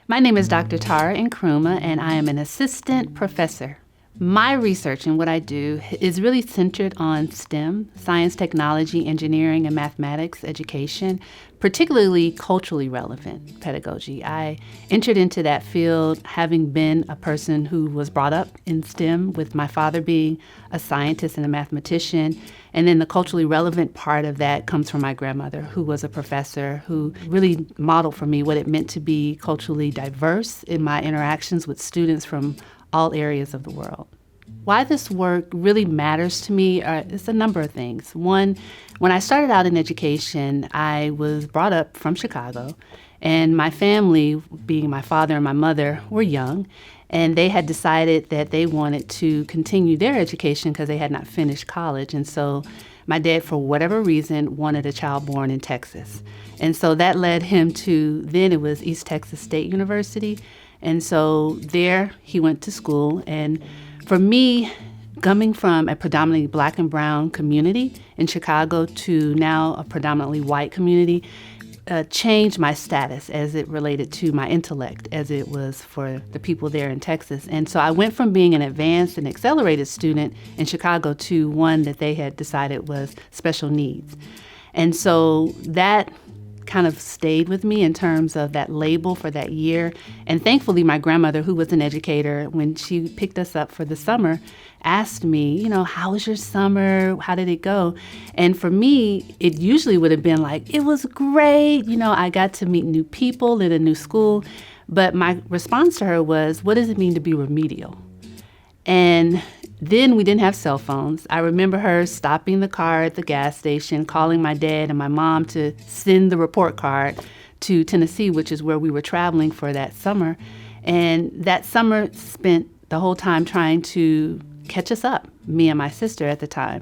My name is Dr. Tara Nkrumah, and I am an assistant professor. My research and what I do is really centered on STEM, science, technology, engineering, and mathematics education, particularly culturally relevant pedagogy. I entered into that field having been a person who was brought up in STEM, with my father being a scientist and a mathematician. And then the culturally relevant part of that comes from my grandmother, who was a professor, who really modeled for me what it meant to be culturally diverse in my interactions with students from all areas of the world. Why this work really matters to me is a number of things. One, when I started out in education, I was brought up from Chicago, and my family, being my father and my mother, were young, and they had decided that they wanted to continue their education because they had not finished college. And so my dad, for whatever reason, wanted a child born in Texas. And so that led him to, then it was East Texas State University. And so there he went to school. And for me, coming from a predominantly Black and brown community in Chicago to now a predominantly white community, changed my status as it related to my intellect, as it was for the people there in Texas. And so I went from being an advanced and accelerated student in Chicago to one that they had decided was special needs. And so that kind of stayed with me in terms of that label for that year. And thankfully, my grandmother, who was an educator, when she picked us up for the summer, asked me, how was your summer? How did it go? And for me, it usually would have been like, it was great. I got to meet new people in a new school. But my response to her was, what does it mean to be remedial? And then we didn't have cell phones. I remember her stopping the car at the gas station, calling my dad and my mom to send the report card to Tennessee, which is where we were traveling for that summer. And that summer spent the whole time trying to catch us up, me and my sister at the time.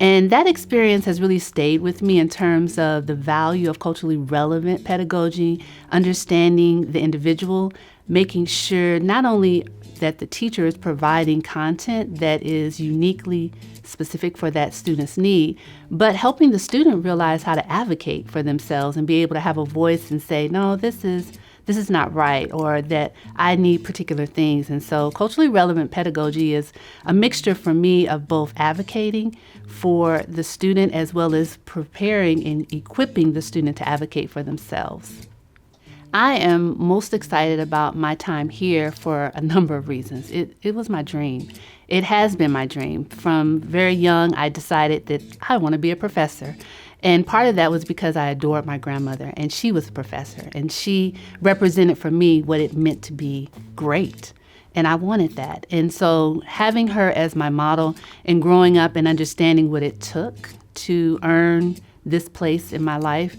And that experience has really stayed with me in terms of the value of culturally relevant pedagogy, understanding the individual, making sure not only that the teacher is providing content that is uniquely specific for that student's need, but helping the student realize how to advocate for themselves and be able to have a voice and say, no, this is not right, or that I need particular things. And so culturally relevant pedagogy is a mixture for me of both advocating for the student as well as preparing and equipping the student to advocate for themselves. I am most excited about my time here for a number of reasons. It was my dream. It has been my dream. From very young, I decided that I want to be a professor. And part of that was because I adored my grandmother, and she was a professor, and she represented for me what it meant to be great. And I wanted that. And so having her as my model and growing up and understanding what it took to earn this place in my life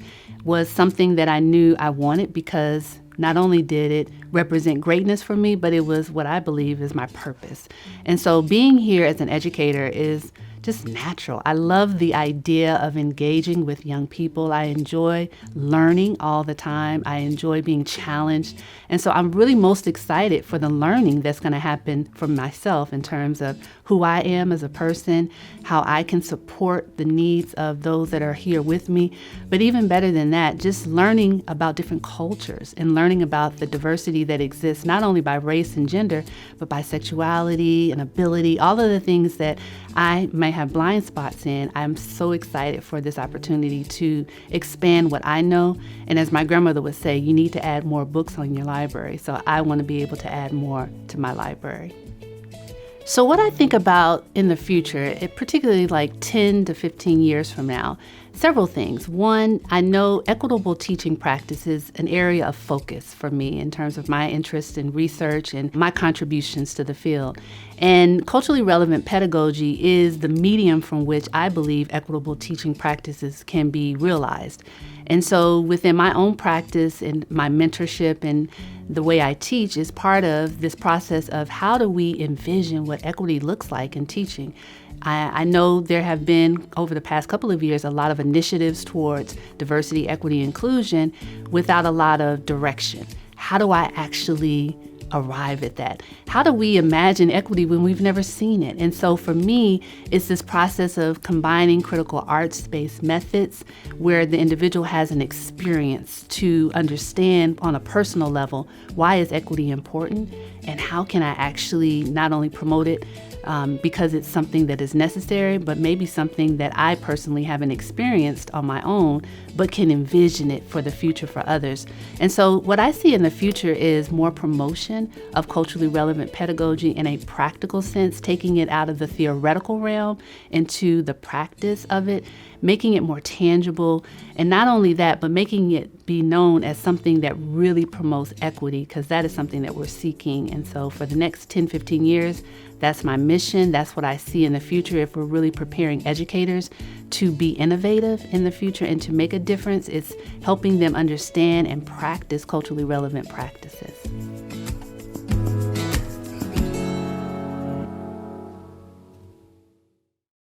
was something that I knew I wanted, because not only did it represent greatness for me, but it was what I believe is my purpose. And so being here as an educator is just natural. I love the idea of engaging with young people. I enjoy learning all the time. I enjoy being challenged. And so I'm really most excited for the learning that's going to happen for myself in terms of who I am as a person, how I can support the needs of those that are here with me. But even better than that, just learning about different cultures and learning about the diversity that exists, not only by race and gender, but by sexuality and ability, all of the things that I may have blind spots in. I'm so excited for this opportunity to expand what I know. And as my grandmother would say, you need to add more books on your library. So I want to be able to add more to my library. So what I think about in the future, particularly like 10 to 15 years from now, several things. One, I know equitable teaching practice is an area of focus for me in terms of my interest in research and my contributions to the field. And culturally relevant pedagogy is the medium from which I believe equitable teaching practices can be realized. And so within my own practice and my mentorship and the way I teach is part of this process of how do we envision what equity looks like in teaching. I know there have been, over the past couple of years, a lot of initiatives towards diversity, equity, inclusion without a lot of direction. How do I actually arrive at that? How do we imagine equity when we've never seen it? And so for me, it's this process of combining critical arts-based methods where the individual has an experience to understand on a personal level, why is equity important and how can I actually not only promote it because it's something that is necessary, but maybe something that I personally haven't experienced on my own, but can envision it for the future for others. And so what I see in the future is more promotion of culturally relevant pedagogy in a practical sense, taking it out of the theoretical realm into the practice of it, making it more tangible. And not only that, but making it be known as something that really promotes equity, because that is something that we're seeking. And so for the next 10, 15 years, that's my mission. That's what I see in the future. If we're really preparing educators to be innovative in the future and to make a difference, it's helping them understand and practice culturally relevant practices.